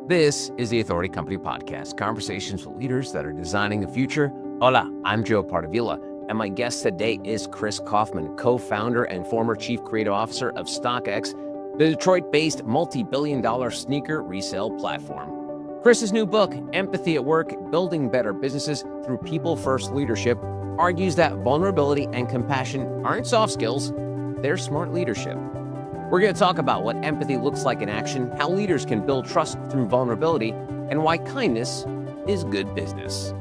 This is the Authority Company Podcast, conversations with leaders that are designing the future. Hola, I'm Joe Pardavila, and my guest today is Chris Kaufman, co-founder and former chief creative officer of StockX, the Detroit-based multi-billion-dollar sneaker resale platform. Chris's new book, Empathy at Work, Building Better Businesses Through People-First Leadership, argues that vulnerability and compassion aren't soft skills, they're smart leadership. We're going to talk about what empathy looks like in action, how leaders can build trust through vulnerability, and why kindness is good business.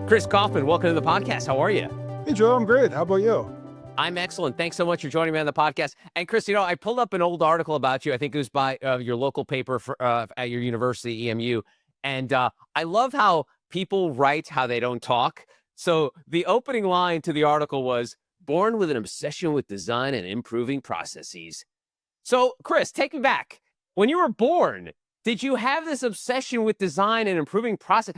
Chris Kaufman, welcome to the podcast. How are you? Hey, Joe, I'm great. How about you? I'm excellent. Thanks so much for joining me on the podcast. And Chris, I pulled up an old article about you. I think it was by your local paper at your university, EMU. And I love how people write how they don't talk. So the opening line to the article was, born with an obsession with design and improving processes. So, Chris, take me back. When you were born, did you have this obsession with design and improving process?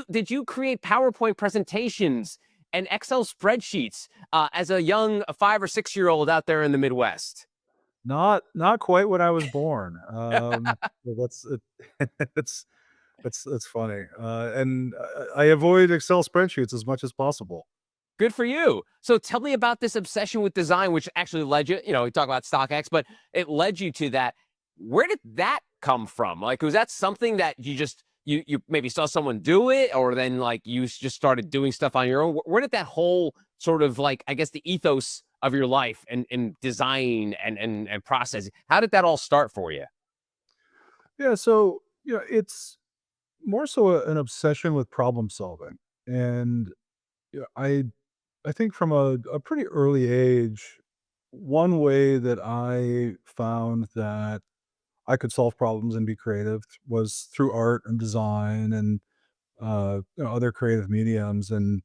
Did you create PowerPoint presentations and Excel spreadsheets as a young 5 or 6 year old out there in the Midwest? Not quite when I was born. Well, that's funny. And I avoid Excel spreadsheets as much as possible. Good for you. So tell me about this obsession with design, which actually led you, we talk about StockX, but it led you to that. Where did that come from? Like, was that something that you maybe saw someone do it, or then like you just started doing stuff on your own? Where did that whole sort of like, I guess, the ethos of your life and design and process, how did that all start for you? Yeah, so it's more so an obsession with problem solving, and I think from a pretty early age, one way that I found that I could solve problems and be creative was through art and design and other creative mediums, and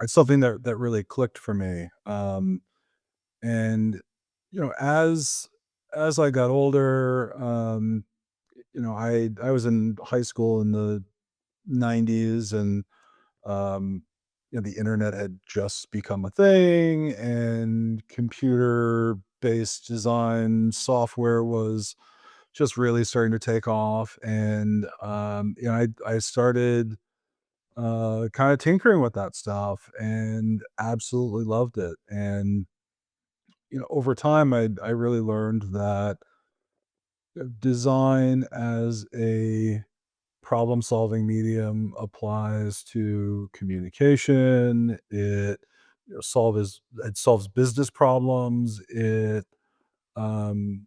it's something that really clicked for me. And as I got older, I was in high school in the '90s, and um, the internet had just become a thing, and computer-based design software was just really starting to take off. And I started kind of tinkering with that stuff and absolutely loved it. And over time, I really learned that design as a problem solving medium applies to communication. It solves business problems. Um,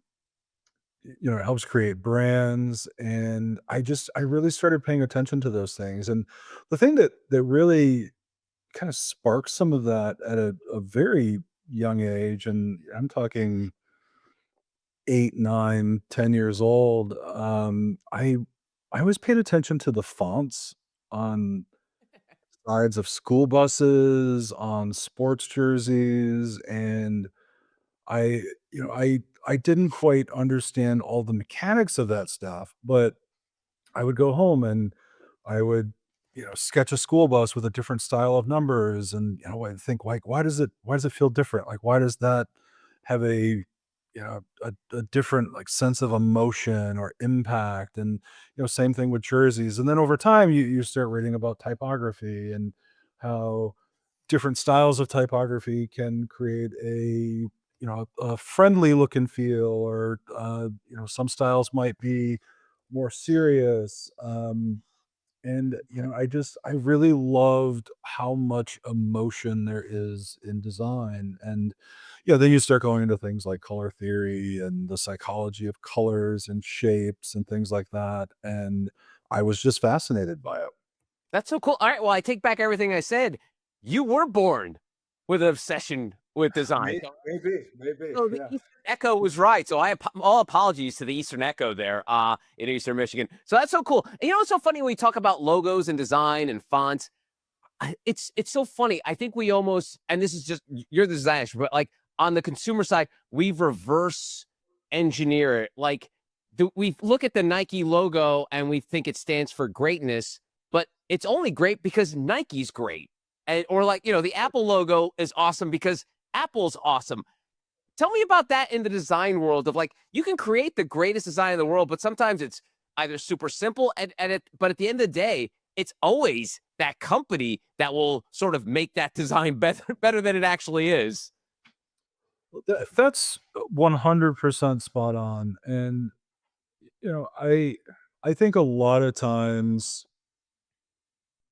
it helps create brands. And I really started paying attention to those things. And the thing that really kind of sparked some of that at a very young age, and I'm talking 8, 9, 10 years old, I always paid attention to the fonts on sides of school buses, on sports jerseys, and I you know, I didn't quite understand all the mechanics of that stuff, but I would go home and I would, sketch a school bus with a different style of numbers, and, I'd think, like, why does it feel different? Like, why does that have a different, like, sense of emotion or impact? And, same thing with jerseys. And then over time, you start reading about typography and how different styles of typography can create a friendly look and feel, or, some styles might be more serious. And I really loved how much emotion there is in design. And then you start going into things like color theory and the psychology of colors and shapes and things like that. And I was just fascinated by it. That's so cool. All right, well, I take back everything I said. You were born with an obsession with design. Maybe, So the yeah. Eastern Echo was right. So all apologies to the Eastern Echo there in Eastern Michigan. So that's so cool. And it's so funny when we talk about logos and design and fonts. It's so funny. I think we almost, and this is just, you're the designer, but like on the consumer side, we reverse engineer it. Like we look at the Nike logo and we think it stands for greatness, but it's only great because Nike's great. And, or like, the Apple logo is awesome because Apple's awesome. Tell me about that in the design world of like, you can create the greatest design in the world, but sometimes it's either super simple but at the end of the day, it's always that company that will sort of make that design better than it actually is. That's 100% spot on, and, I think a lot of times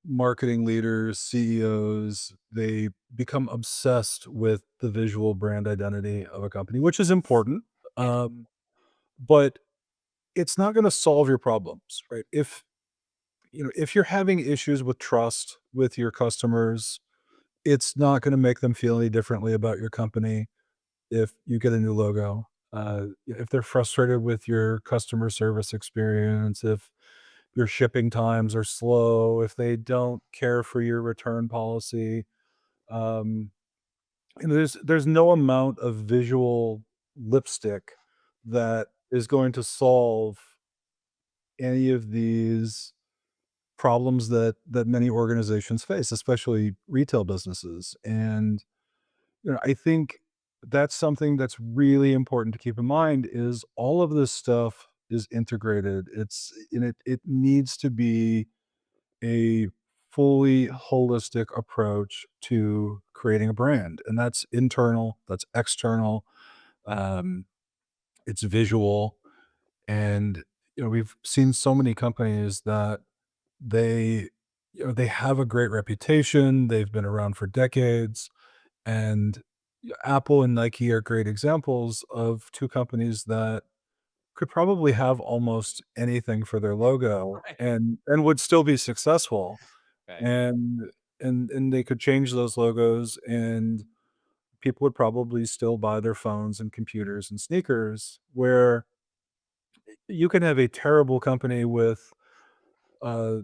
marketing leaders, CEOs, they become obsessed with the visual brand identity of a company, which is important, Yeah. but it's not gonna solve your problems, right? If you're having issues with trust with your customers, it's not gonna make them feel any differently about your company if you get a new logo. If they're frustrated with your customer service experience, if your shipping times are slow, if they don't care for your return policy, um, there's no amount of visual lipstick that is going to solve any of these problems that many organizations face, especially retail businesses. And I think that's something that's really important to keep in mind is all of this stuff is integrated. It needs to be a fully holistic approach to creating a brand. And that's internal, that's external, um, it's visual. And we've seen so many companies that they they have a great reputation, they've been around for decades, and Apple and Nike are great examples of 2 companies that could probably have almost anything for their logo Right. and would still be successful, Right. and and they could change those logos, and people would probably still buy their phones and computers and sneakers, where you can have a terrible company with, uh,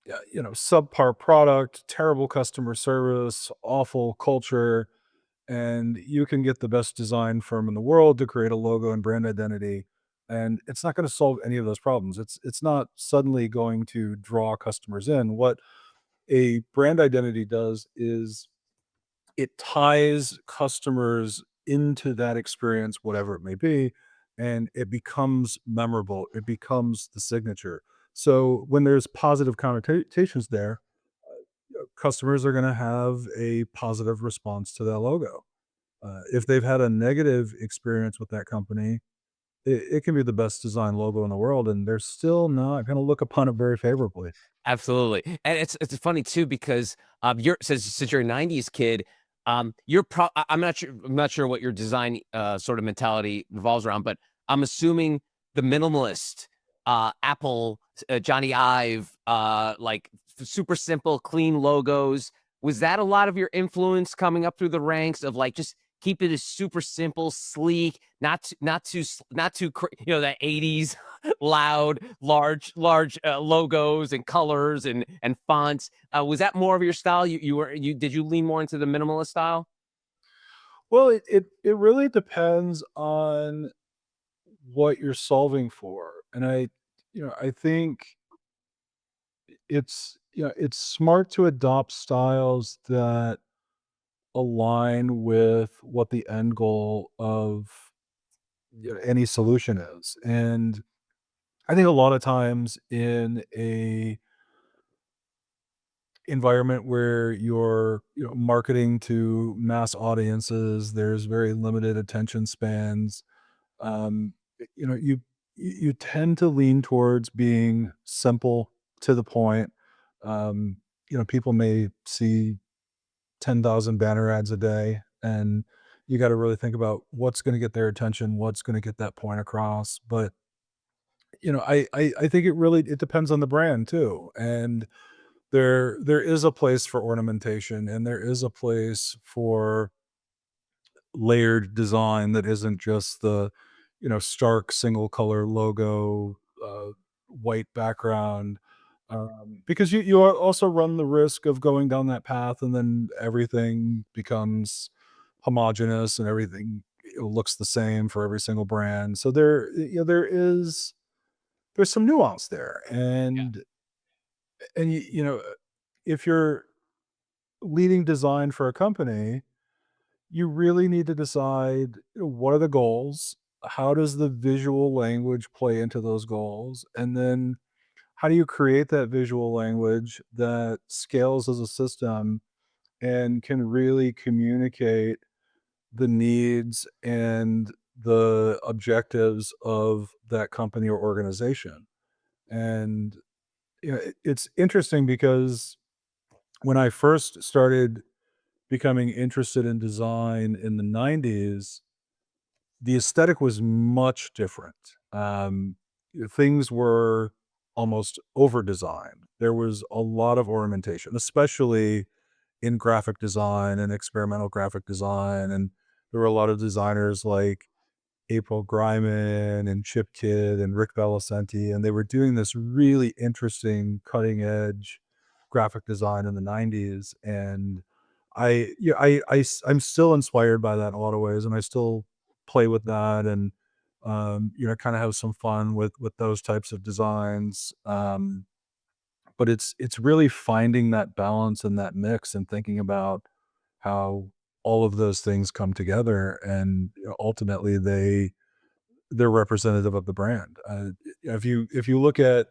subpar product, terrible customer service, awful culture, and you can get the best design firm in the world to create a logo and brand identity, and it's not gonna solve any of those problems. It's not suddenly going to draw customers in. What a brand identity does is it ties customers into that experience, whatever it may be, and it becomes memorable. It becomes the signature. So when there's positive connotations there, customers are gonna have a positive response to that logo. If they've had a negative experience with that company, it can be the best design logo in the world, and they're still not gonna look upon it very favorably. Absolutely, and it's funny too because, you're since you're a '90s kid, you're I'm not sure what your design, sort of mentality revolves around, but I'm assuming the minimalist, Apple, Johnny Ive, like, super simple, clean logos, was that a lot of your influence coming up through the ranks of, like, just keep it as super simple, sleek, not too that '80s loud, large logos and colors and fonts. Was that more of your style? You did you lean more into the minimalist style? Well, it really depends on what you're solving for, and I think it's smart to adopt styles that align with what the end goal of any solution is. And I think a lot of times in a environment where you're marketing to mass audiences, there's very limited attention spans. um you tend to lean towards being simple, to the point. um People may see 10,000 banner ads a day, and you got to really think about what's going to get their attention, what's going to get that point across. But I think it depends on the brand too. And there is a place for ornamentation, and there is a place for layered design that isn't just the stark single color logo, white background, because also run the risk of going down that path, and then everything becomes homogenous, and everything looks the same for every single brand. So there's some nuance there. And if you're leading design for a company, you really need to decide, what are the goals, how does the visual language play into those goals? And then how do you create that visual language that scales as a system and can really communicate the needs and the objectives of that company or organization? And it's interesting because when I first started becoming interested in design in the 90s, the aesthetic was much different. Things were almost over designed. There was a lot of ornamentation, especially in graphic design and experimental graphic design. And there were a lot of designers like April Greiman and Chip Kidd and Rick Belicenti, and they were doing this really interesting cutting edge graphic design in the 90s. And I'm still inspired by that in a lot of ways, and I still play with that and, kind of have some fun with those types of designs. But it's really finding that balance and that mix and thinking about how all of those things come together and ultimately they're representative of the brand. If you look at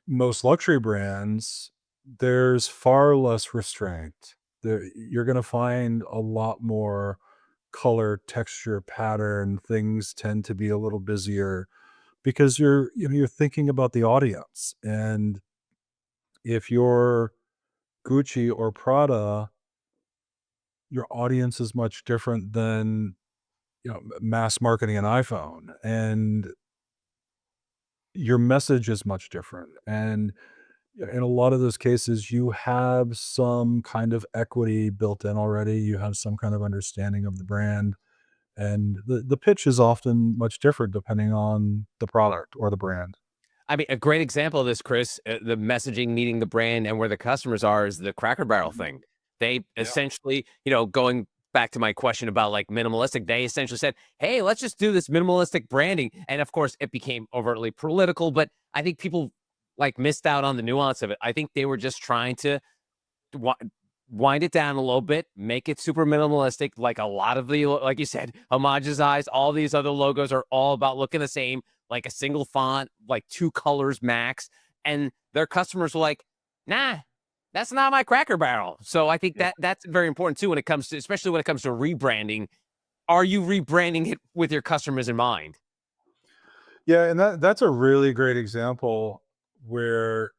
most luxury brands, there's far less restraint. You're going to find a lot more color, texture, pattern. Things tend to be a little busier because you're thinking about the audience. And if you're Gucci or Prada, your audience is much different than mass marketing an iPhone, and your message is much different. And in a lot of those cases, you have some kind of equity built in already. You have some kind of understanding of the brand, and the pitch is often much different depending on the product or the brand. I mean, a great example of this, Chris, the messaging meeting the brand and where the customers are is the Cracker Barrel Mhm. thing. They Yeah. essentially, going back to my question about like minimalistic, they essentially said, "Hey, let's just do this minimalistic branding." And of course, it became overtly political, but I think people like missed out on the nuance of it. I think they were just trying to wi- wind it down a little bit, make it super minimalistic. Like a lot of the, like you said, homogenized. All these other logos are all about looking the same, like a single font, like two colors max. And their customers were like, "Nah, that's not my Cracker Barrel." So I think Yeah. that that's very important too when it comes to, especially when it comes to rebranding. Are you rebranding it with your customers in mind? Yeah, and that's a really great example where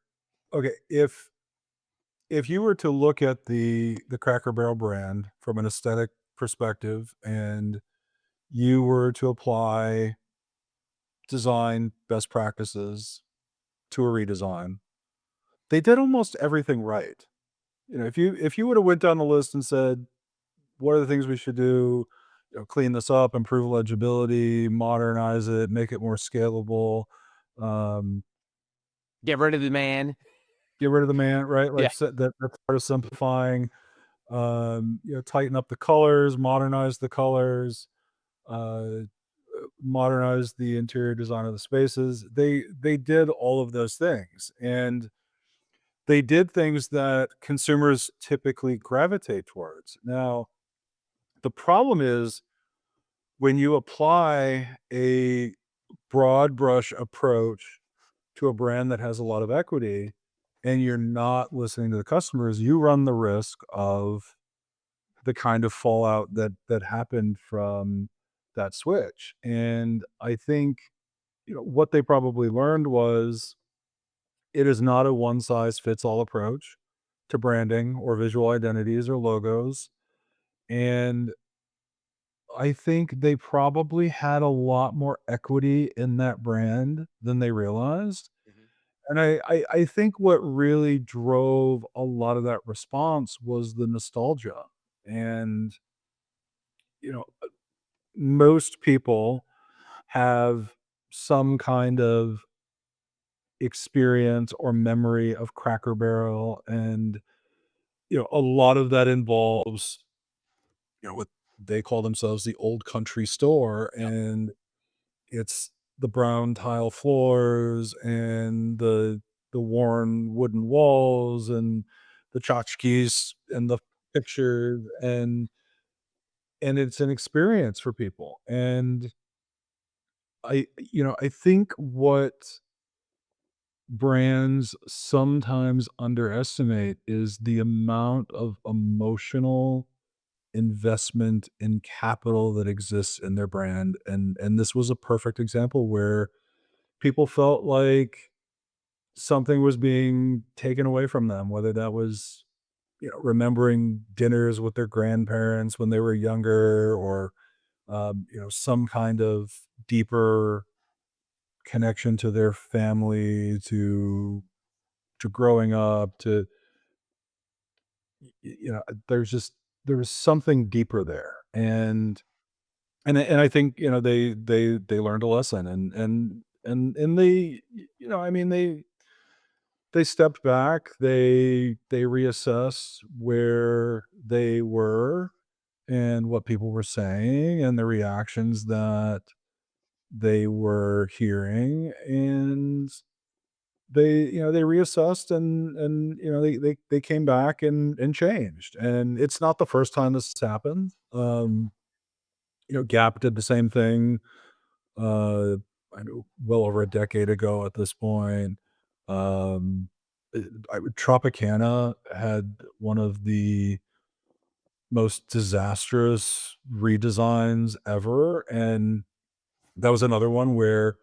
okay, if you were to look at the Cracker Barrel brand from an aesthetic perspective and you were to apply design best practices to a redesign, they did almost everything right. If you would have went down the list and said, "What are the things we should do? Clean this up, improve legibility, modernize it, make it more scalable, um, Get rid of the man. get rid of the man," right? Yeah. Like that's part of simplifying. Tighten up the colors, modernize the colors, uh, modernize the interior design of the spaces. They did all of those things, and they did things that consumers typically gravitate towards. Now, the problem is when you apply a broad brush approach to a brand that has a lot of equity and you're not listening to the customers, you run the risk of the kind of fallout that happened from that switch. And I think, what they probably learned was it is not a one size fits all approach to branding or visual identities or logos. And I think they probably had a lot more equity in that brand than they realized. Mhm. And I think what really drove a lot of that response was the nostalgia. And, you know, most people have some kind of experience or memory of Cracker Barrel, and, a lot of that involves, what they call themselves the old country store, Yep. and it's the brown tile floors and the worn wooden walls and the tchotchkes and the pictures, and and it's an experience for people. And I think what brands sometimes underestimate is the amount of emotional investment in capital that exists in their brand. And this was a perfect example where people felt like something was being taken away from them, whether that was, remembering dinners with their grandparents when they were younger, or some kind of deeper connection to their family, to growing up, to there's just there was something deeper there. And I think, they learned a lesson, and they, I mean, they stepped back, they reassessed where they were and what people were saying and the reactions that they were hearing, and they reassessed, and they came back and changed. And it's not the first time this has happened. Gap did the same thing, uh, I know, well over a decade ago at this point. Um, Tropicana had one of the most disastrous redesigns ever, and that was another one where,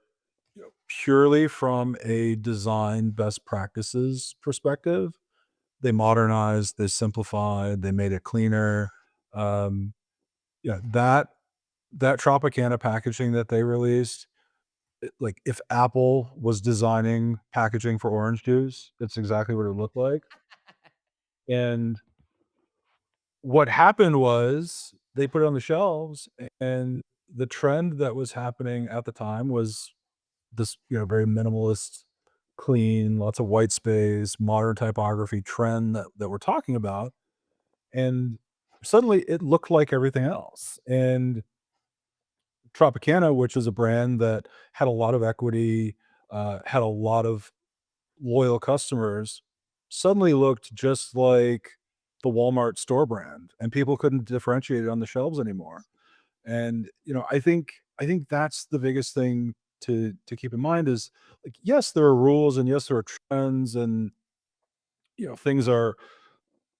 purely from a design best practices perspective, they modernized, they simplified, they made it cleaner. Um, yeah, that Tropicana packaging that they released, like, if Apple was designing packaging for orange juice, that's exactly what it looked like. And what happened was they put it on the shelves, and the trend that was happening at the time was this, very minimalist, clean, lots of white space, modern typography trend that we're talking about. And suddenly it looked like everything else. And Tropicana, which is a brand that had a lot of equity, had a lot of loyal customers, suddenly looked just like the Walmart store brand, and people couldn't differentiate it on the shelves anymore. And, I think that's the biggest thing to keep in mind is, like, yes, there are rules, and yes, there are trends, and, things are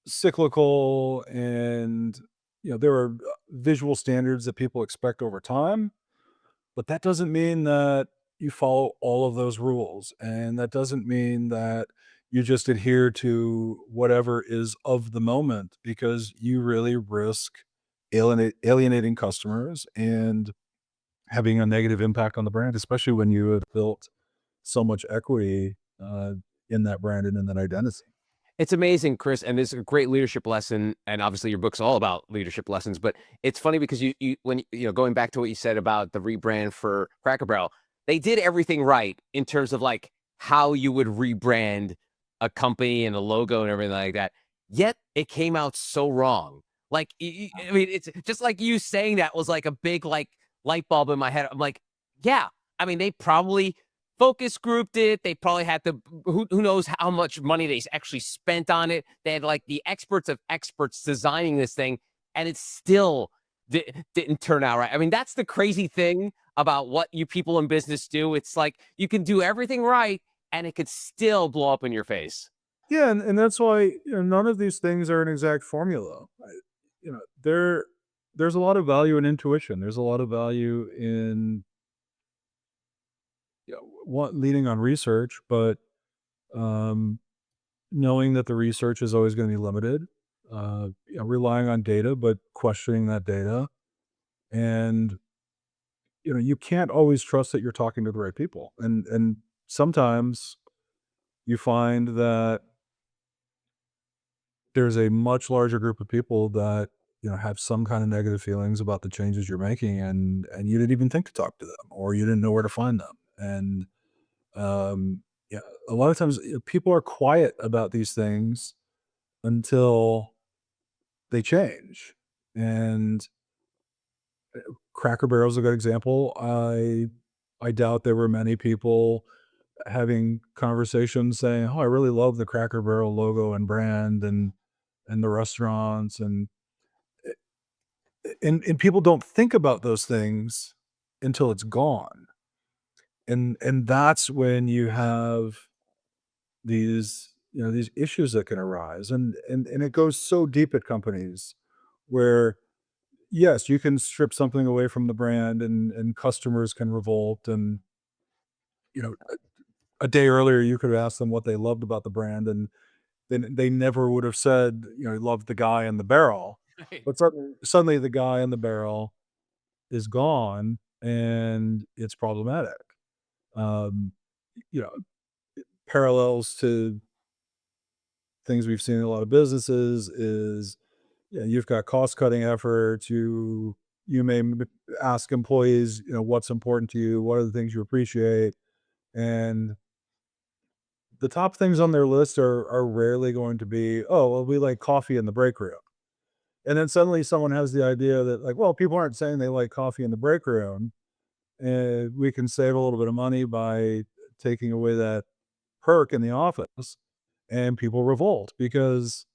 cyclical, and, there are visual standards that people expect over time. But that doesn't mean that you follow all of those rules, and that doesn't mean that you just adhere to whatever is of the moment, because you really risk alienating customers and having a negative impact on the brand, especially when you have built so much equity, in that brand and in that identity. It's amazing, Chris, and this is a great leadership lesson. And obviously, your book's all about leadership lessons. But it's funny because when going back to what you said about the rebrand for Cracker Barrel, they did everything right in terms of like how you would rebrand a company and a logo and everything like that. Yet it came out so wrong. Like, I mean, it's just like you saying that was like a big like light bulb in my head. I'm like, yeah. I mean, they probably focus grouped it. They probably had to, who knows how much money they actually spent on it. They had like the experts of experts designing this thing, and it still didn't turn out right. I mean, that's the crazy thing about what you people in business do. It's like you can do everything right, and it could still blow up in your face. Yeah, and that's why, none of these things are an exact formula. There's a lot of value in intuition. There's a lot of value in, leaning on research, but, um, knowing that the research is always going to be limited. Relying on data, but questioning that data. And, you can't always trust that you're talking to the right people. And sometimes you find that there's a much larger group of people that, have some kind of negative feelings about the changes you're making, and you didn't even think to talk to them, or you didn't know where to find them. And, yeah, a lot of times, people are quiet about these things until they change. And Cracker Barrel is a good example. I doubt there were many people having conversations saying, "Oh, I really love the Cracker Barrel logo and brand, and the restaurants." And and people don't think about those things until it's gone. And that's when you have these, these issues that can arise. And it goes so deep at companies where, yes, you can strip something away from the brand and customers can revolt. And, you know, a day earlier you could have asked them what they loved about the brand, and then they never would have said, loved the guy in the barrel. Right. But suddenly the guy in the barrel is gone and it's problematic. Um, you know, Parallels to things we've seen in a lot of businesses is, you've got cost cutting efforts. You may ask employees, what's important to you, what are the things you appreciate, and the top things on their list are rarely going to be, oh well, we like coffee in the break room. And then suddenly someone has the idea that, like, well, people aren't saying they like coffee in the break room, and we can save a little bit of money by taking away that perk in the office, and people revolt because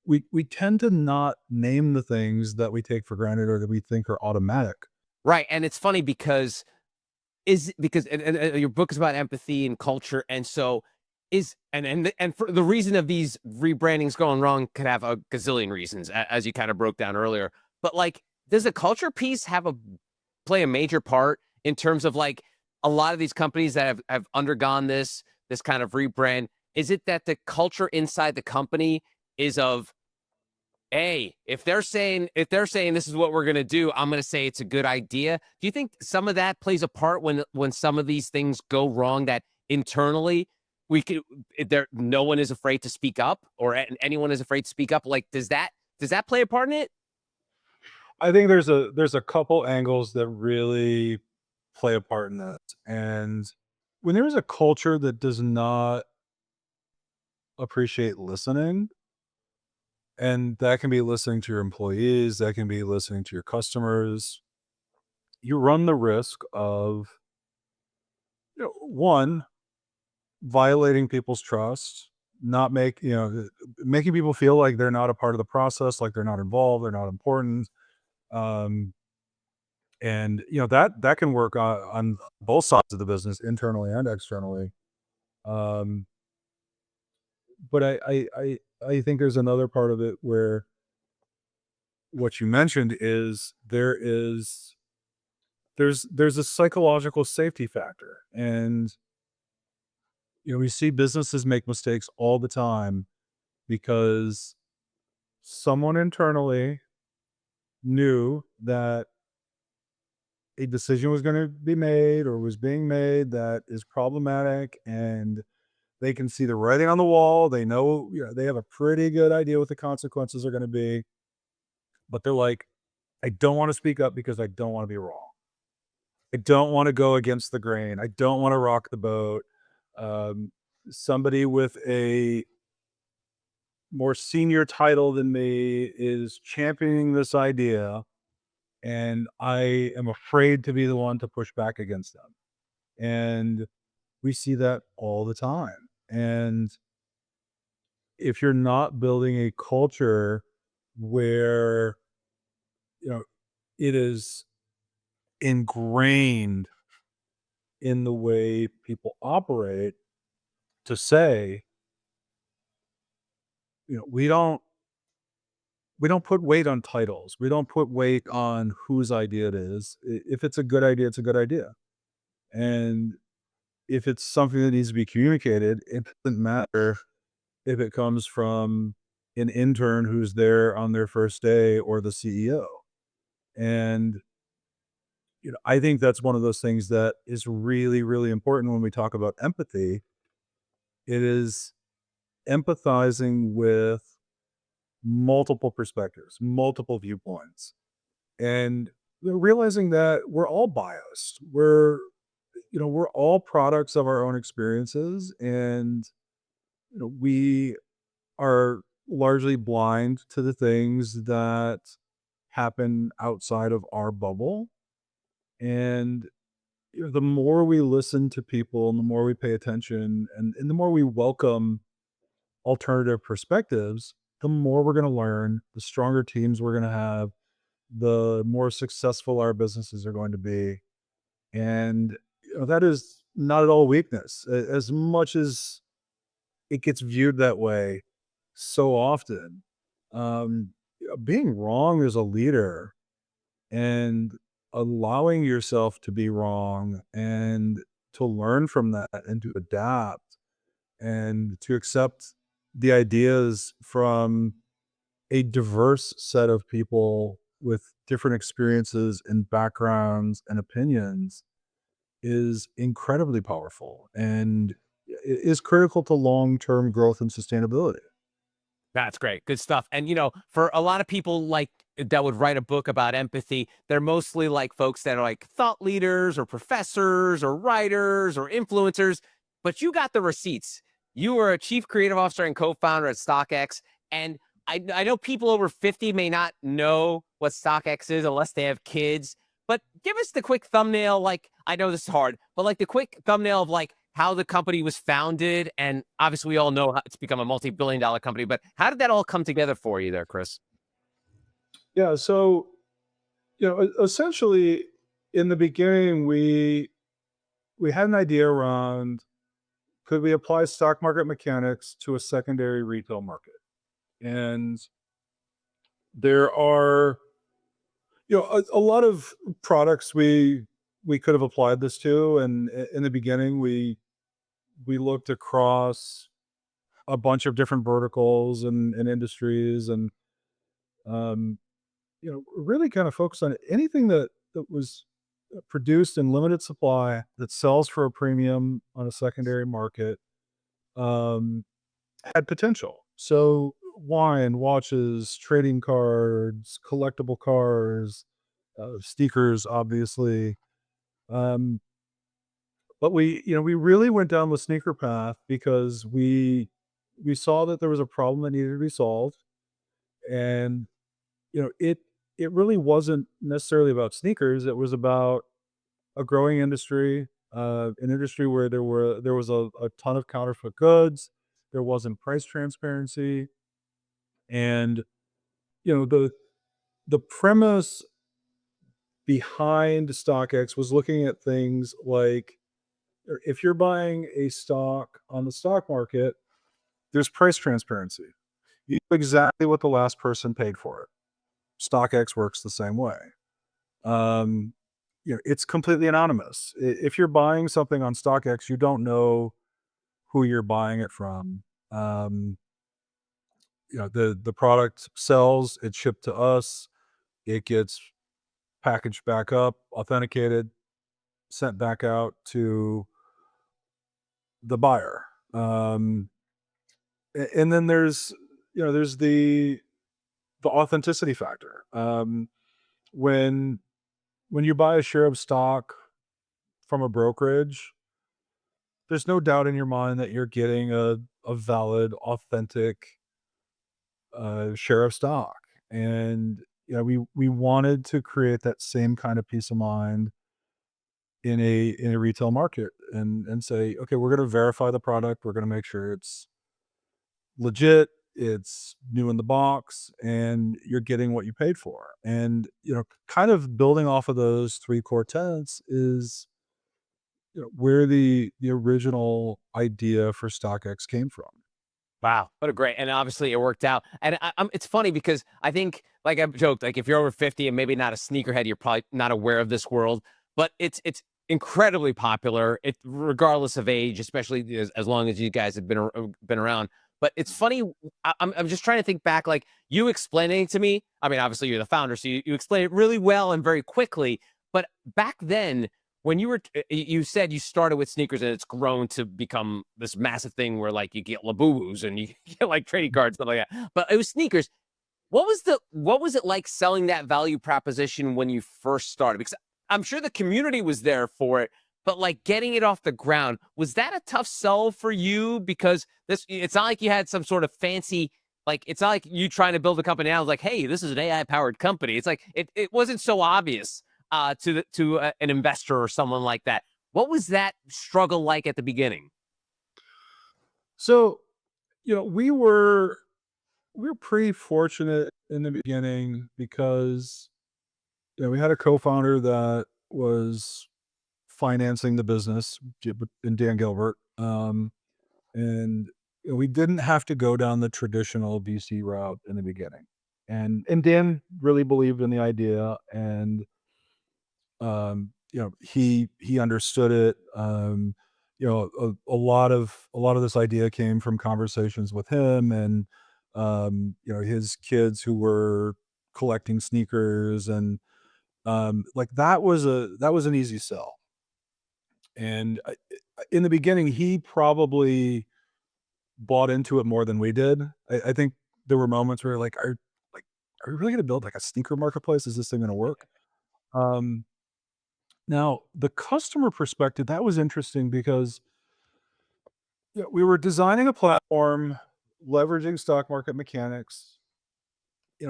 we tend to not name the things that we take for granted or that we think are automatic. Right. And it's funny because and your book is about empathy and culture, and so and for the reason of these rebrandings going wrong could have a gazillion reasons, as you kind of broke down earlier. But like, does the culture piece play a major part in terms of like a lot of these companies that have undergone this kind of rebrand? Is it that the culture inside the company is of, hey, if they're saying this is what we're gonna do, I'm gonna say it's a good idea. Do you think some of that plays a part when some of these things go wrong, that internally we could there no one is afraid to speak up, or anyone is afraid to speak up? Like, does that play a part in it? I think there's a couple angles that really play a part in that. And when there is a culture that does not appreciate listening, and that can be listening to your employees, that can be listening to your customers, you run the risk of, one, violating people's trust, not making people feel like they're not a part of the process, like they're not involved, they're not important. Um, and that can work on both sides of the business, internally and externally. Um, but I think there's another part of it where what you mentioned is there's a psychological safety factor. And we see businesses make mistakes all the time because someone internally knew that a decision was going to be made or was being made that is problematic, and they can see the writing on the wall. They know, they have a pretty good idea what the consequences are going to be, but they're like, I don't want to speak up because I don't want to be wrong. I don't want to go against the grain. I don't want to rock the boat. Um, Somebody with a more senior title than me is championing this idea, and I am afraid to be the one to push back against them. And we see that all the time. And if you're not building a culture where, you know, it is ingrained in the way people operate to say, we don't put weight on titles. We don't put weight on whose idea it is. If it's a good idea, it's a good idea. And if it's something that needs to be communicated, it doesn't matter if it comes from an intern who's there on their first day or the CEO. And I think that's one of those things that is really, really important when we talk about empathy. It is empathizing with multiple perspectives, multiple viewpoints, and realizing that we're all biased. We're all products of our own experiences, and we are largely blind to the things that happen outside of our bubble. And the more we listen to people and the more we pay attention, and the more we welcome alternative perspectives, the more we're going to learn, the stronger teams we're going to have, the more successful our businesses are going to be. And that is not at all weakness. As much as it gets viewed that way so often, being wrong as a leader and allowing yourself to be wrong and to learn from that and to adapt and to accept the ideas from a diverse set of people with different experiences and backgrounds and opinions is incredibly powerful and is critical to long-term growth and sustainability. That's great. Good stuff. And for a lot of people like that would write a book about empathy, they're mostly like folks that are like thought leaders or professors or writers or influencers, but you got the receipts. You were a chief creative officer and co-founder at StockX. And I know people over 50 may not know what StockX is unless they have kids, but give us the quick thumbnail. Like, I know this is hard, but like the quick thumbnail of like how the company was founded. And obviously, we all know how it's become a multi-billion-dollar company. But how did that all come together for you, there, Chris? Yeah, so essentially, in the beginning, we had an idea around, could we apply stock market mechanics to a secondary retail market? And there are a lot of products we could have applied this to, and in the beginning, we looked across a bunch of different verticals and industries, and um, really kind of focused on anything that was produced in limited supply that sells for a premium on a secondary market, um, had potential. So wine, watches, trading cards, collectible cars, sneakers, obviously. Um, but we really went down the sneaker path because we saw that there was a problem that needed to be solved, and it really wasn't necessarily about sneakers. It was about a growing industry, an industry where there was a ton of counterfeit goods. There wasn't price transparency, and the premise behind StockX was looking at things like, if you're buying a stock on the stock market, there's price transparency. You know exactly what the last person paid for it. StockX works the same way. Um, it's completely anonymous. If you're buying something on StockX, you don't know who you're buying it from. Um, the product sells, it's shipped to us, it gets packaged back up, authenticated, sent back out to the buyer. And then there's the authenticity factor. When you buy a share of stock from a brokerage, there's no doubt in your mind that you're getting a valid, authentic share of stock. And we wanted to create that same kind of peace of mind in a retail market, and say, okay, we're going to verify the product. We're going to make sure it's legit, it's new in the box, and you're getting what you paid for. And kind of building off of those three core tenets is where the original idea for StockX came from. Wow, what a great, and obviously it worked out. And it's funny because I think, like I've joked, like if you're over 50 and maybe not a sneakerhead, you're probably not aware of this world. But it's incredibly popular. It regardless of age, especially as long as you guys have been around. But it's funny. I'm just trying to think back, like you explaining it to me. I mean, obviously you're the founder, so you explain it really well and very quickly. But back then, when you said you started with sneakers and it's grown to become this massive thing where like you get Labubus and you get like trading cards, stuff like that. But it was sneakers. What was it like selling that value proposition when you first started? Because I'm sure the community was there for it, but like getting it off the ground, was that a tough sell for you? Because it's not like you had some sort of fancy, like it's not like you trying to build a company now. It's like, hey, this is an AI powered company. It's like it wasn't so obvious to an investor or someone like that. What was that struggle like at the beginning? So we were pretty fortunate in the beginning because we had a co-founder that was financing the business, and Dan Gilbert, and we didn't have to go down the traditional VC route in the beginning, and Dan really believed in the idea, and he understood it. A lot of this idea came from conversations with him, and his kids who were collecting sneakers, and like that was an easy sell. And in the beginning, he probably bought into it more than we did. I think there were moments where like, are we really going to build like a sneaker marketplace? Is this thing going to work? Um, Now, the customer perspective, that was interesting because we were designing a platform, leveraging stock market mechanics,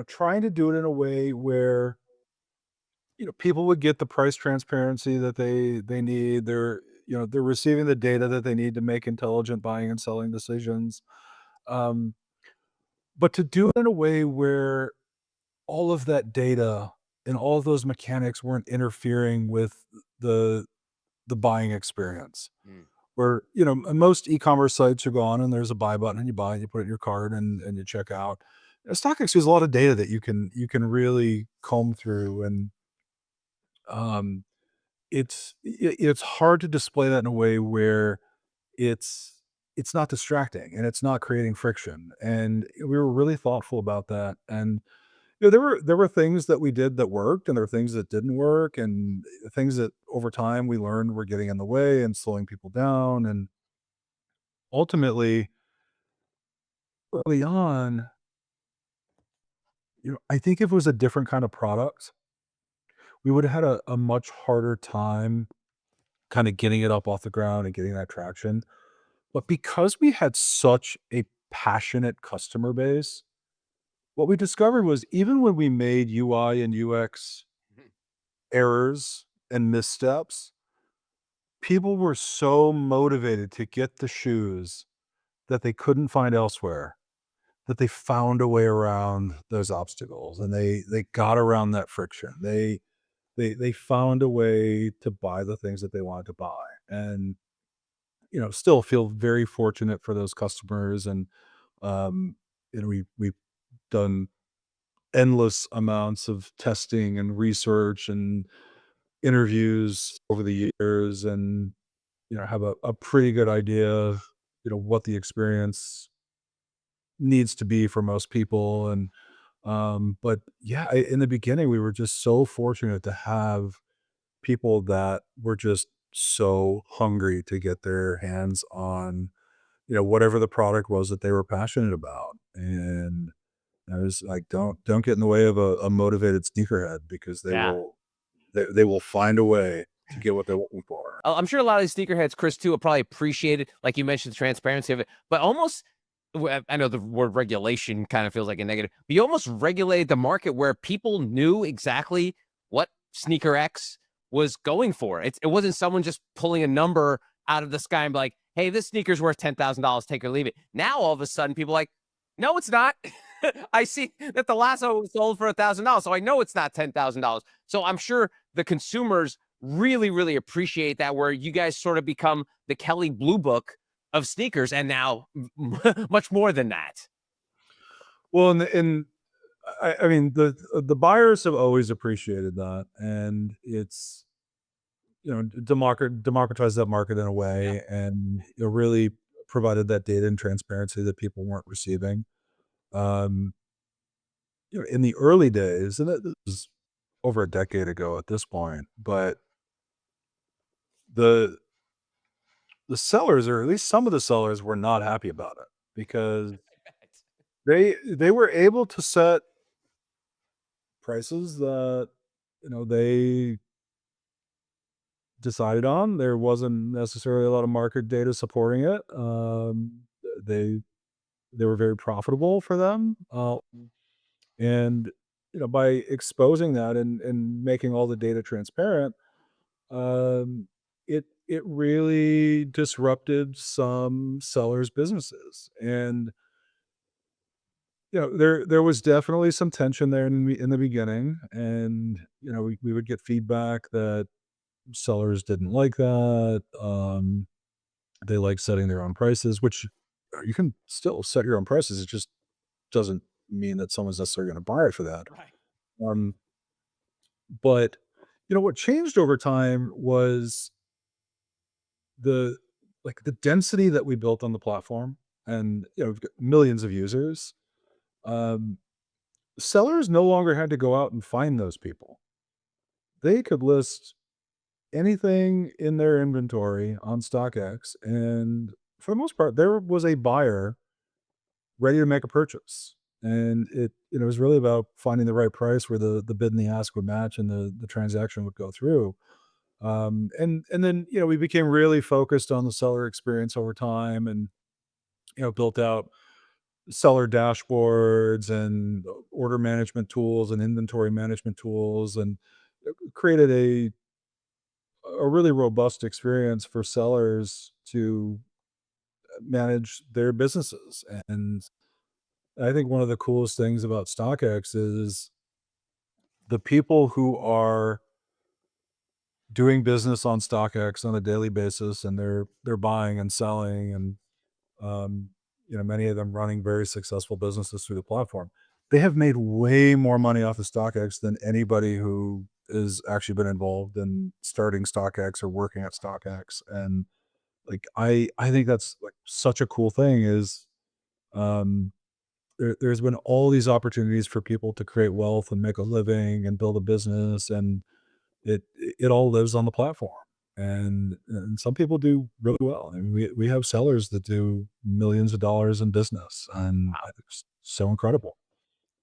trying to do it in a way where people would get the price transparency that they need. They're receiving the data that they need to make intelligent buying and selling decisions. Um, but to do it in a way where all of that data and all of those mechanics weren't interfering with the the buying experience. Mm. Where, most e-commerce sites you go on and there's a buy button and you buy, and you put it in your cart and you check out. StockX has a lot of data that you can really comb through, and um, it's hard to display that in a way where it's it's not distracting and it's not creating friction. And we were really thoughtful about that. And there were things that we did that worked, and there were things that didn't work, and things that over time we learned were getting in the way and slowing people down. And ultimately, early on, I think if it was a different kind of product, we would have had a much harder time kind of getting it up off the ground and getting that traction. But because we had such a passionate customer base, what we discovered was even when we made UI and UX Mhm. errors and missteps, people were so motivated to get the shoes that they couldn't find elsewhere, that they found a way around those obstacles, and they got around that friction. They found a way to buy the things that they wanted to buy. And still feel very fortunate for those customers. And we've done endless amounts of testing and research and interviews over the years, and have a pretty good idea of what the experience needs to be for most people. And but yeah, in the beginning we were just so fortunate to have people that were just so hungry to get their hands on whatever the product was that they were passionate about. And I was like, don't get in the way of a motivated sneakerhead, because Yeah. they will find a way to get what they're looking for. I'm sure a lot of these sneakerheads, Chris, too, will probably appreciate it. Like you mentioned, the transparency of it, but almost, I know the word regulation kind of feels like a negative, but you almost regulated the market where people knew exactly what Sneaker X was going for. It wasn't someone just pulling a number out of the sky and be like, hey, this sneaker's worth $10,000, take or leave it. Now, all of a sudden, people are like, no, it's not. I see that the lasso was sold for $1,000, so I know it's not $10,000. So I'm sure the consumers really, really appreciate that, where you guys sort of become the Kelly Blue Book of sneakers, and now much more than that. Well, and I mean, the buyers have always appreciated that, and it's democratized that market in a Yep. way, and really provided that data and transparency that people weren't receiving. Um, in the early days, and this is over a decade ago at this point, but the the sellers, or at least some of the sellers, were not happy about it, because they were able to set prices that they decided on. There wasn't necessarily a lot of market data supporting it. They they were very profitable for them, and by exposing that and making all the data transparent, it really disrupted some sellers' businesses. And there was definitely some tension there in the beginning, and, we would get feedback that sellers didn't like that, they like setting their own prices, which, you can still set your own prices, it just doesn't mean that someone's necessarily gonna buy it for that. Right. Um, but, what changed over time was the the density that we built on the platform, and, we've got millions of users. um Sellers no longer had to go out and find those people. They could list anything in their inventory on StockX, and for the most part, there was a buyer ready to make a purchase. And it was really about finding the right price where the bid and the ask would match, and the transaction would go through. And then we became really focused on the seller experience over time, and built out seller dashboards and order management tools and inventory management tools, and created a really robust experience for sellers to manage their businesses. And I think one of the coolest things about StockX is the people who are doing business on StockX on a daily basis, and they're buying and selling, and um, many of them running very successful businesses through the platform. They have made way more money off of StockX than anybody who has actually been involved in starting StockX or working at StockX. And I think that's like such a cool thing is um, there's been all these opportunities for people to create wealth and make a living and build a business, and it all lives on the platform. And some people do really well. I mean, we have sellers that do millions of dollars in business, and Wow. it's so incredible.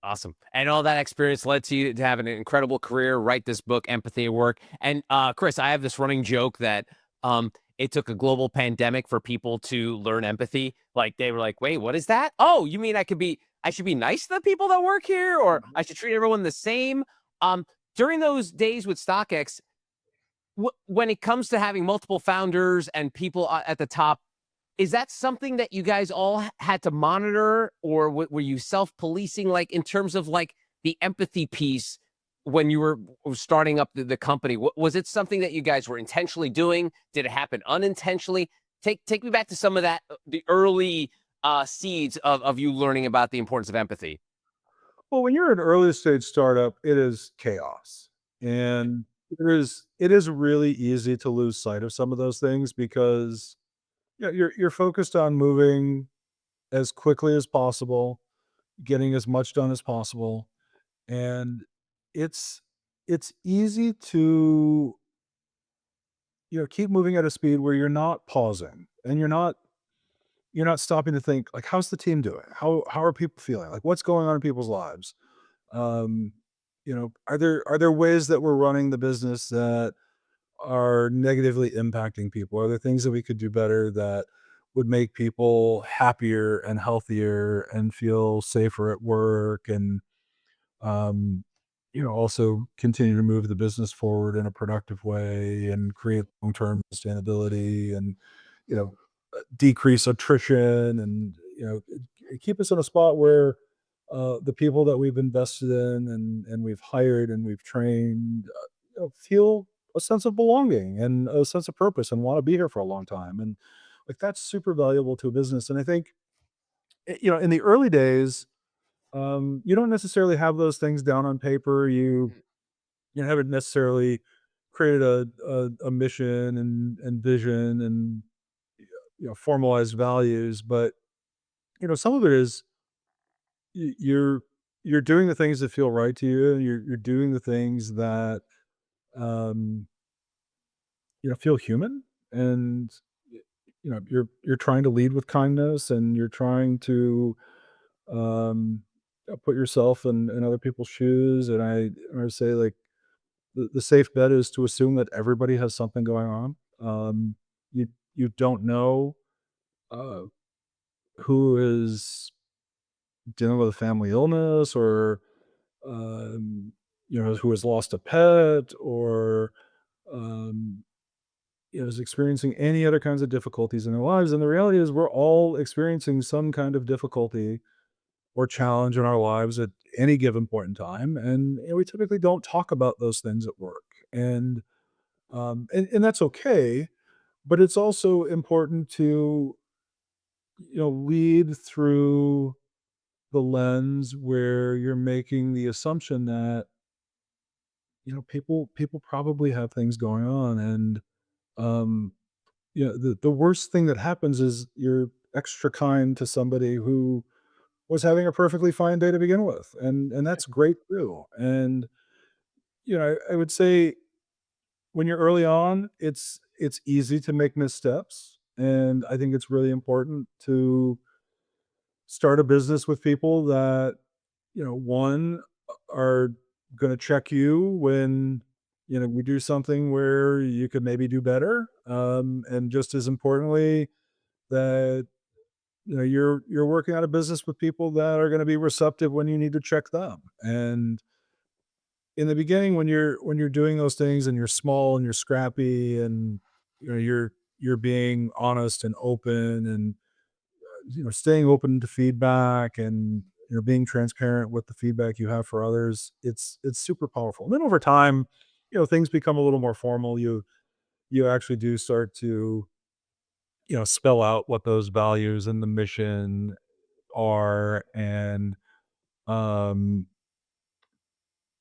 Awesome. And all that experience led to you to have an incredible career, write this book, Empathy at Work. And Chris, I have this running joke that it took a global pandemic for people to learn empathy. Like they were like, wait, what is that? Oh, you mean I should be nice to the people that work here, or I should treat everyone the same? Um, During those days with StockX, when it comes to having multiple founders and people at the top, is that something that you guys all had to monitor, or were you self-policing, like, in terms of, like, the empathy piece when you were starting up the company? Was it something that you guys were intentionally doing? Did it happen unintentionally? Take me back to some of that, the early, seeds of you learning about the importance of empathy. Well, when you're an early stage startup, it is chaos, and it is really easy to lose sight of some of those things because you're focused on moving as quickly as possible, getting as much done as possible. And it's it's easy to, keep moving at a speed where you're not pausing, and you're not stopping to think, like, how's the team doing? How are people feeling? Like, what's going on in people's lives? Um, are there ways that we're running the business that are negatively impacting people? Are there things that we could do better that would make people happier and healthier and feel safer at work, and um, also continue to move the business forward in a productive way and create long-term sustainability, and you know decrease attrition, and keep us in a spot where the people that we've invested in and we've hired and we've trained feel a sense of belonging and a sense of purpose and want to be here for a long time. And like that's super valuable to a business. And I think in the early days, you don't necessarily have those things down on paper. You haven't necessarily created a mission and vision and formalized values. But some of it is you're doing the things that feel right to you. You're doing the things that um, feel human, and you're trying to lead with kindness, and you're trying to um, put yourself in other people's shoes. And I say, like, the safe bet is to assume that everybody has something going on. You don't know uh, who is dealing with a family illness, or um, who has lost a pet, or um, is experiencing any other kinds of difficulties in their lives. And the reality is, we're all experiencing some kind of difficulty or challenge in our lives at any given point in time, and we typically don't talk about those things at work, and that's okay. But it's also important to lead through the lens where you're making the assumption that people probably have things going on, and um the worst thing that happens is you're extra kind to somebody who was having a perfectly fine day to begin with, and that's great too. And I would say when you're early on, it's easy to make missteps, and I think it's really important to start a business with people that one, are gonna check you when, we do something where you could maybe do better, and just as importantly, that, you're working on a business with people that are gonna be receptive when you need to check them. And in the beginning, when you're doing those things and you're small and you're scrappy and, you're being honest and open and staying open to feedback and being transparent with the feedback you have for others, it's super powerful. And then over time, things become a little more formal. You actually do start to spell out what those values and the mission are, and um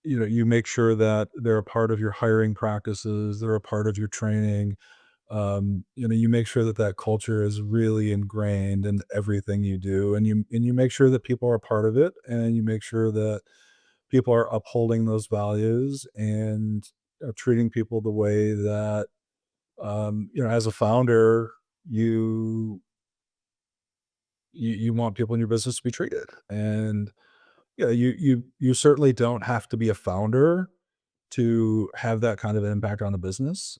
you make sure that they're a part of your hiring practices, they're a part of your training. You make sure that that culture is really ingrained in everything you do, and you make sure that people are a part of it, and you make sure that people are upholding those values and treating people the way that as a founder you you want people in your business to be treated. And yeah, you certainly don't have to be a founder to have that kind of impact on the business.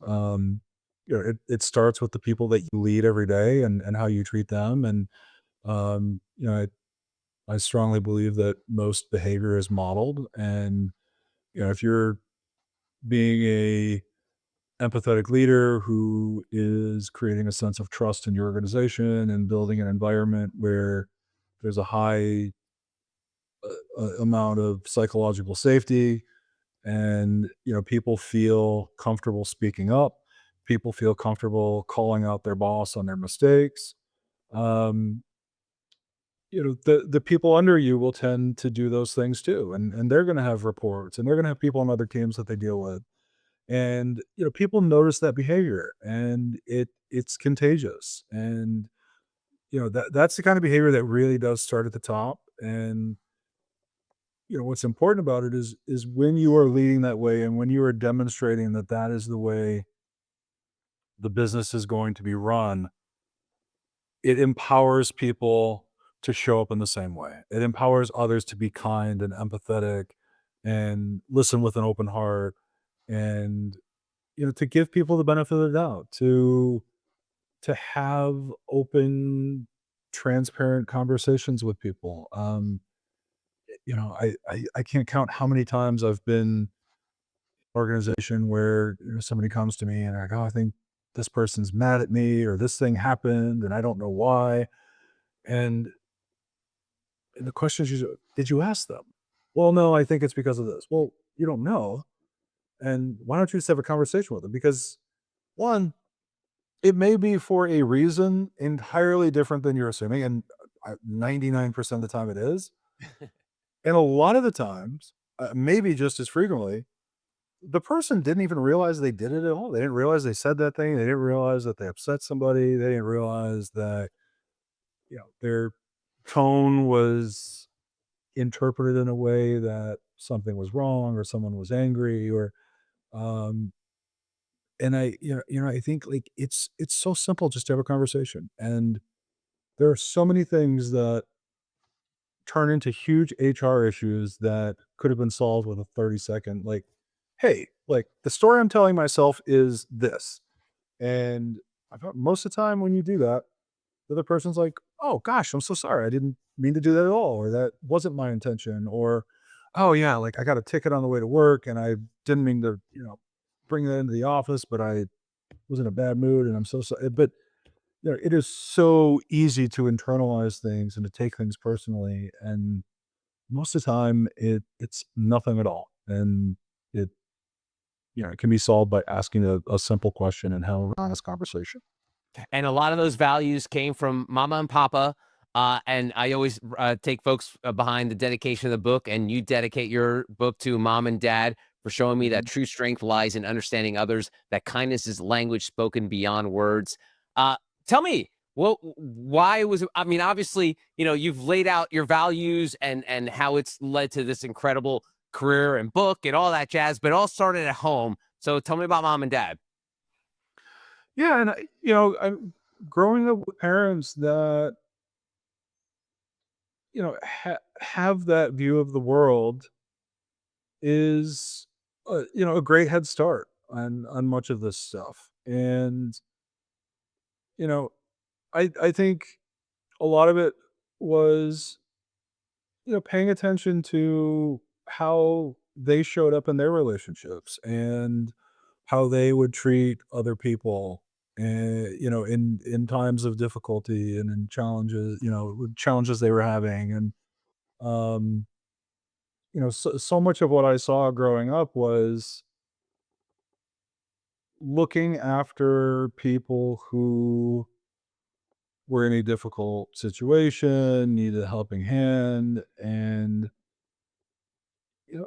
It starts with the people that you lead every day, and how you treat them. And I strongly believe that most behavior is modeled. And if you're being a empathetic leader who is creating a sense of trust in your organization and building an environment where there's a high amount of psychological safety, and people feel comfortable speaking up, people feel comfortable calling out their boss on their mistakes, um the people under you will tend to do those things too, and they're going to have reports, and they're going to have people on other teams that they deal with. And people notice that behavior, and it's contagious. And that's the kind of behavior that really does start at the top. And what's important about it is when you are leading that way, and when you are demonstrating that that is the way the business is going to be run, it empowers people to show up in the same way. It empowers others to be kind and empathetic and listen with an open heart, and to give people the benefit of the doubt, to have open, transparent conversations with people. I can't count how many times I've been organization where somebody comes to me and they're like, "Oh, I think this person's mad at me, or this thing happened and I don't know why." And the question is usually, "Did you ask them?" "Well, no, I think it's because of this." Well, you don't know. And why don't you just have a conversation with them? Because one, it may be for a reason entirely different than you're assuming, and 99% of the time it is. And a lot of the times, maybe just as frequently, the person didn't even realize they did it at all. They didn't realize they said that thing. They didn't realize that they upset somebody. They didn't realize that, their tone was interpreted in a way that something was wrong, or someone was angry, or, um, and I think, like, it's so simple just to have a conversation. And there are so many things that turn into huge HR issues that could have been solved with a 30-second, like, "Hey, like, the story I'm telling myself is this." And I thought most of the time when you do that, the other person's like, "Oh gosh, I'm so sorry. I didn't mean to do that at all," or "That wasn't my intention," or, "Oh yeah, like, I got a ticket on the way to work and I didn't mean to, bring that into the office, but I was in a bad mood and I'm so sorry." But it is so easy to internalize things and to take things personally, and most of the time it's nothing at all. And it it can be solved by asking a simple question and having an honest conversation. And a lot of those values came from mama and papa. And I always take folks behind the dedication of the book, and you dedicate your book to mom and dad for showing me that Mhm. true strength lies in understanding others, that kindness is language spoken beyond words. Tell me, why was it? I mean, obviously, you've laid out your values and how it's led to this incredible career and book and all that jazz, but it all started at home. So tell me about mom and dad. Yeah, and I'm growing up with parents that have that view of the world is a great head start on much of this stuff. And you know I think a lot of it was paying attention to how they showed up in their relationships and how they would treat other people, and in times of difficulty and in challenges, with challenges they were having. And um so much of what I saw growing up was looking after people who were in a difficult situation, needed a helping hand. And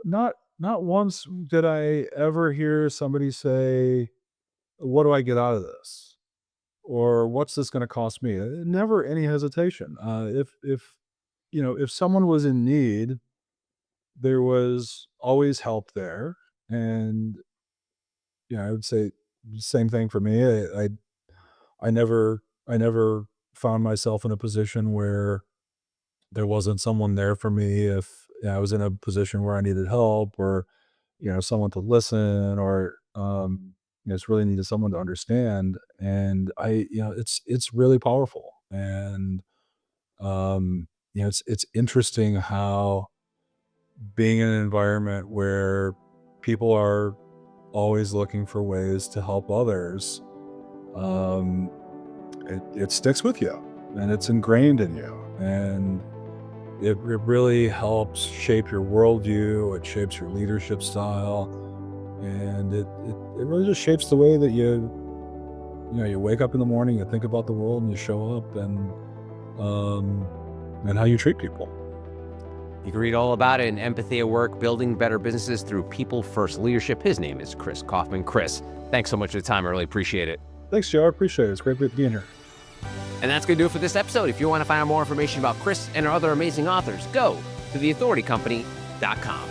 not once did I ever hear somebody say, "What do I get out of this?" Or "What's this gonna cost me?" Never any hesitation. If someone was in need, there was always help there. And, I would say same thing for me. I never found myself in a position where there wasn't someone there for me if I was in a position where I needed help, or someone to listen, or just really needed someone to understand. And it's really powerful. And it's interesting how being in an environment where people are always looking for ways to help others, um, it sticks with you, and it's ingrained in you. And it really helps shape your worldview. It shapes your leadership style, and it really just shapes the way that you wake up in the morning, you think about the world, and you show up, um, and how you treat people. You can read all about it in Empathy at Work, Building Better Businesses Through People First Leadership. His name is Chris Kaufman. Chris, thanks so much for the time. I really appreciate it. Thanks, Joe. I appreciate it. It's great being here. And that's going to do it for this episode. If you want to find out more information about Chris and our other amazing authors, go to theauthoritycompany.com.